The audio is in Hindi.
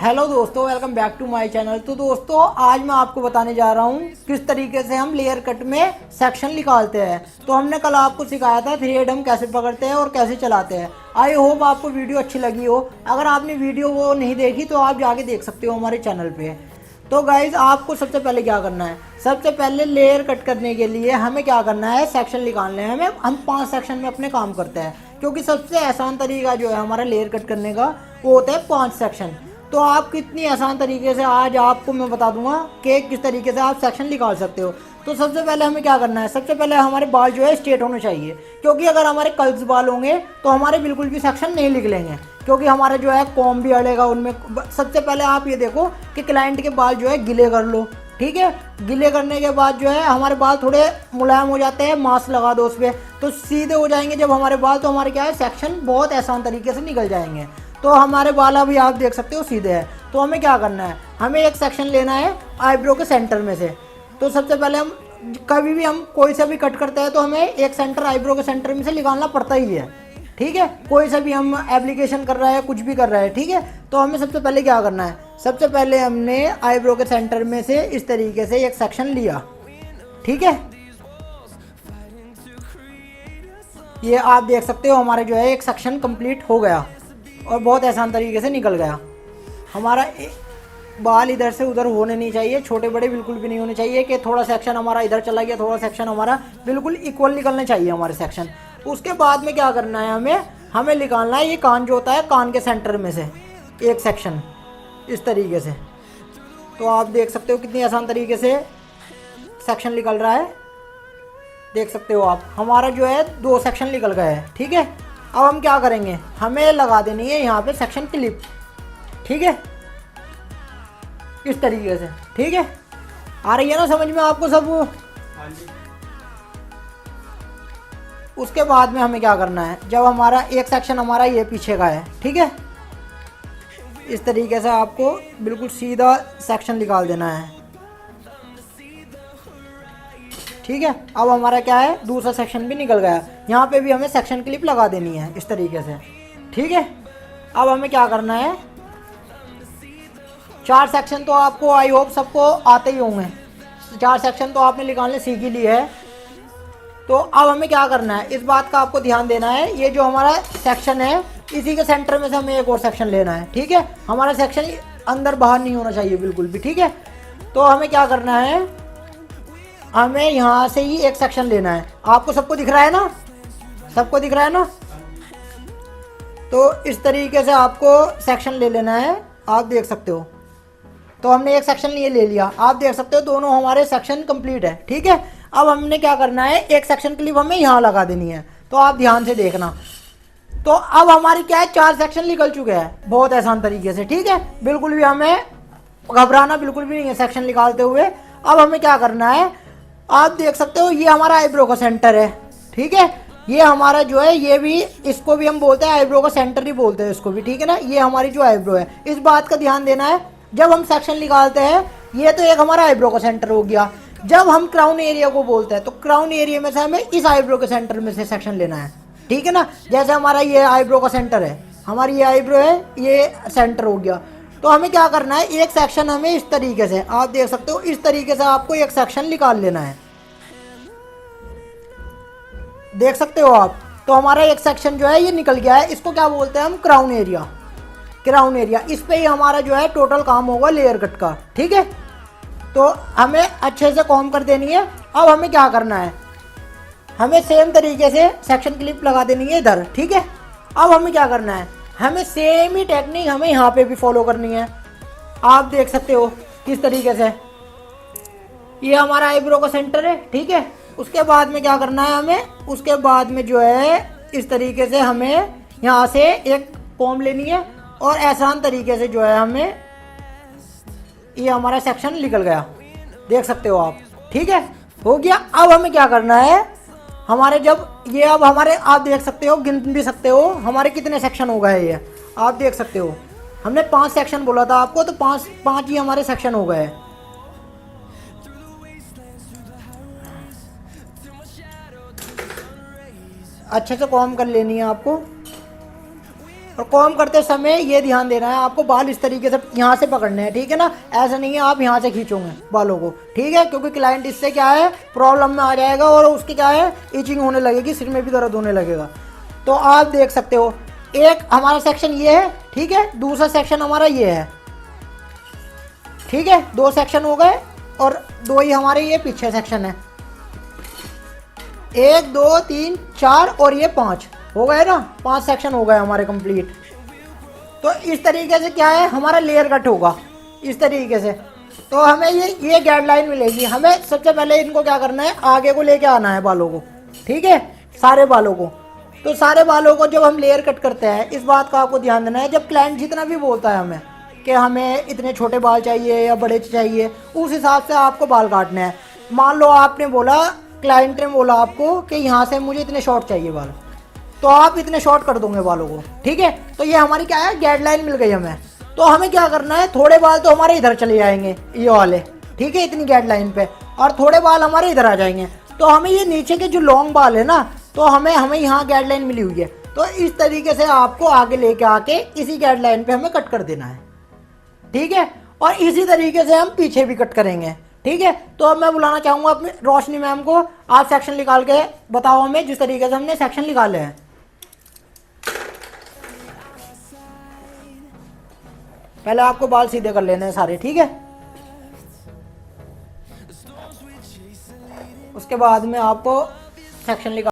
हेलो दोस्तों, welcome back to my channel. तो दोस्तों आज मैं आपको बताने जा रहा हूँ किस तरीके से हम लेयर कट में सेक्शन निकालते हैं। तो हमने कल आपको सिखाया था थ्रेड हम कैसे पकड़ते हैं और कैसे चलाते हैं। आई होप आपको वीडियो अच्छी लगी हो। अगर आपने वीडियो वो नहीं देखी तो आप जाके देख सकते हो हमारे चैनल पे। तो गाइज आपको सबसे पहले क्या करना है, सबसे पहले लेयर कट करने के लिए हमें क्या करना है, सेक्शन निकालने हैं। हमें हम 5 सेक्शन में अपने काम करते हैं, क्योंकि सबसे आसान तरीका जो है हमारा लेयर कट करने का वो होता है 5 सेक्शन। तो आप कितनी आसान तरीके से आज आपको मैं बता दूंगा कि किस तरीके से आप सेक्शन निकाल सकते हो। तो सबसे पहले हमें क्या करना है, सबसे पहले हमारे बाल जो है स्ट्रेट होने चाहिए, क्योंकि अगर हमारे कर्ल्स बाल होंगे तो हमारे बिल्कुल भी सेक्शन नहीं निकलेंगे, क्योंकि हमारा जो है कॉम भी अड़ेगा उनमें। सबसे पहले आप ये देखो कि क्लाइंट के बाल जो है गिले कर लो, ठीक है। गिले करने के बाद जो है हमारे बाल थोड़े मुलायम हो जाते हैं, मास्क लगा दो उस पर, तो सीधे हो जाएंगे जब हमारे बाल, तो हमारे क्या है सेक्शन बहुत आसान तरीके से निकल जाएंगे। तो हमारे बाल अभी आप देख सकते हो सीधे है। तो हमें क्या करना है, हमें एक सेक्शन लेना है आईब्रो के सेंटर में से। तो सबसे पहले हम कभी भी हम कोई सा भी कट करते हैं तो हमें एक सेंटर आईब्रो के सेंटर में से निकालना पड़ता ही है, ठीक है। कोई सा भी हम एप्लीकेशन कर रहा है, कुछ भी कर रहा है, ठीक है। तो हमें सबसे पहले क्या करना है, सबसे पहले हमने आईब्रो के सेंटर में से इस तरीके से एक सेक्शन लिया, ठीक है। ये आप देख सकते हो हमारे जो है एक सेक्शन कंप्लीट हो गया और बहुत आसान तरीके से निकल गया। हमारा बाल इधर से उधर होने नहीं चाहिए, छोटे बड़े बिल्कुल भी नहीं होने चाहिए कि थोड़ा सेक्शन हमारा इधर चला गया, थोड़ा सेक्शन हमारा, बिल्कुल इक्वल निकलने चाहिए हमारे सेक्शन। उसके बाद में क्या करना है, हमें निकालना है ये कान जो होता है, कान के सेंटर में से एक सेक्शन इस तरीके से। तो आप देख सकते हो कितनी आसान तरीके से सेक्शन निकल रहा है, देख सकते हो आप। हमारा जो है 2 सेक्शन निकल गए हैं, ठीक है। अब हम क्या करेंगे, हमें लगा देनी है यहाँ पे सेक्शन क्लिप, ठीक है, इस तरीके से, ठीक है। आ रही है ना समझ में आपको सब? उसके बाद में हमें क्या करना है, जब हमारा एक सेक्शन हमारा ये पीछे का है, ठीक है, इस तरीके से आपको बिल्कुल सीधा सेक्शन निकाल देना है, ठीक है। अब हमारा क्या है, दूसरा सेक्शन भी निकल गया। यहाँ पे भी हमें सेक्शन क्लिप लगा देनी है इस तरीके से, ठीक है। अब हमें क्या करना है, 4 सेक्शन तो आपको आई होप सबको आते ही होंगे, 4 सेक्शन तो आपने निकालने सीख ही लिए है। तो अब हमें क्या करना है, इस बात का आपको ध्यान देना है, ये जो हमारा सेक्शन है इसी के सेंटर में से हमें एक और सेक्शन लेना है, ठीक है। हमारा सेक्शन अंदर बाहर नहीं होना चाहिए बिल्कुल भी, ठीक है। तो हमें क्या करना है, हमें यहाँ से ही एक सेक्शन लेना है। आपको सबको दिख रहा है ना, सबको दिख रहा है ना? तो इस तरीके से आपको सेक्शन ले लेना है, आप देख सकते हो। तो हमने एक सेक्शन ये ले लिया, आप देख सकते हो दोनों हमारे सेक्शन कंप्लीट है, ठीक है। अब हमने क्या करना है, एक सेक्शन क्लिप हमें यहाँ लगा देनी है। तो आप ध्यान से देखना। तो अब हमारी क्या है, 4 सेक्शन निकल चुके हैं बहुत आसान तरीके से, ठीक है। बिल्कुल भी हमें घबराना बिल्कुल भी नहीं है सेक्शन निकालते हुए। अब हमें क्या करना है, आप देख सकते हो ये हमारा आईब्रो का सेंटर है, ठीक है। ये हमारा जो है, ये भी, इसको भी हम बोलते हैं आईब्रो का सेंटर ही बोलते हैं इसको भी, ठीक है ना। ये हमारी जो आईब्रो है, इस बात का ध्यान देना है जब हम सेक्शन निकालते हैं। ये तो एक हमारा आईब्रो का सेंटर हो गया। जब हम क्राउन एरिया को बोलते हैं तो क्राउन एरिया में से हमें इस आईब्रो के सेंटर में से सेक्शन लेना है, ठीक है ना। जैसे हमारा ये आईब्रो का सेंटर है, हमारी ये आईब्रो है, ये सेंटर हो गया। तो हमें क्या करना है, एक सेक्शन हमें इस तरीके से, आप देख सकते हो इस तरीके से आपको एक सेक्शन निकाल लेना है, देख सकते हो आप। तो हमारा एक सेक्शन जो है ये निकल गया है, इसको क्या बोलते हैं हम, क्राउन एरिया। क्राउन एरिया, इस पे ही हमारा जो है टोटल काम होगा लेयर कट का, ठीक है। तो हमें अच्छे से कॉम कर देनी है। अब हमें क्या करना है, हमें सेम तरीके से सेक्शन क्लिप लगा देनी है इधर, ठीक है। अब हमें क्या करना है, हमें सेम ही टेक्निक हमें यहाँ पे भी फॉलो करनी है। आप देख सकते हो किस तरीके से, ये हमारा आईब्रो का सेंटर है, ठीक है। उसके बाद में क्या करना है हमें, उसके बाद में जो है इस तरीके से हमें यहाँ से एक कॉम लेनी है और आसान तरीके से जो है हमें, ये हमारा सेक्शन निकल गया, देख सकते हो आप, ठीक है, हो गया। अब हमें क्या करना है, हमारे जब ये, अब हमारे, आप देख सकते हो, गिन भी सकते हो हमारे कितने सेक्शन हो गए, ये आप देख सकते हो। हमने 5 सेक्शन बोला था आपको, तो 5 ही हमारे सेक्शन हो गए। अच्छे से कॉम कर लेनी है आपको। और कॉम करते समय ये ध्यान देना है आपको, बाल इस तरीके से यहाँ से पकड़ने हैं, ठीक है ना। ऐसा नहीं है आप यहाँ से खींचोगे बालों को, ठीक है, क्योंकि क्लाइंट इससे क्या है प्रॉब्लम में आ जाएगा और उसकी क्या है इचिंग होने लगेगी, सिर में भी दर्द होने लगेगा। तो आप देख सकते हो एक हमारा सेक्शन ये है, ठीक है, दूसरा सेक्शन हमारा ये है, ठीक है, 2 सेक्शन हो गए और 2 ही हमारे ये पीछे सेक्शन है। 1 2 3 4 और ये 5 हो गए ना, 5 सेक्शन हो गए हमारे कंप्लीट। तो इस तरीके से क्या है हमारा लेयर कट होगा इस तरीके से। तो हमें ये गाइडलाइन मिलेगी। हमें सबसे पहले इनको क्या करना है, आगे को लेके आना है बालों को, ठीक है, सारे बालों को। तो सारे बालों को जब हम लेयर कट करते हैं, इस बात का आपको ध्यान देना है, जब क्लाइंट जितना भी बोलता है हमें कि हमें इतने छोटे बाल चाहिए या बड़े चाहिए, उस हिसाब से आपको बाल काटने हैं। मान लो आपने बोला, क्लाइंट ने बोला आपको कि यहाँ से मुझे इतने शॉर्ट चाहिए बाल, तो आप इतने शॉर्ट कर दोगे बालों को, ठीक है। तो ये हमारी क्या है गाइडलाइन मिल गई हमें। तो हमें क्या करना है, थोड़े बाल तो हमारे इधर चले जाएंगे ये वाले, ठीक है, इतनी गाइडलाइन पे, और थोड़े बाल हमारे इधर आ जाएंगे। तो हमें ये नीचे के जो लॉन्ग बाल है ना, तो हमें यहाँ गाइडलाइन मिली हुई है। तो इस तरीके से आपको आगे लेके आके इसी गाइडलाइन पे हमें कट कर देना है, ठीक है। और इसी तरीके से हम पीछे भी कट करेंगे, ठीक है। तो अब मैं बुलाना चाहूंगा अपनी रोशनी मैम को। आप सेक्शन निकाल के बताओ हमें जिस तरीके से हमने सेक्शन निकाले हैं। पहले आपको बाल सीधे कर लेने हैं सारे, ठीक है, उसके बाद में आपको सेक्शन निकाल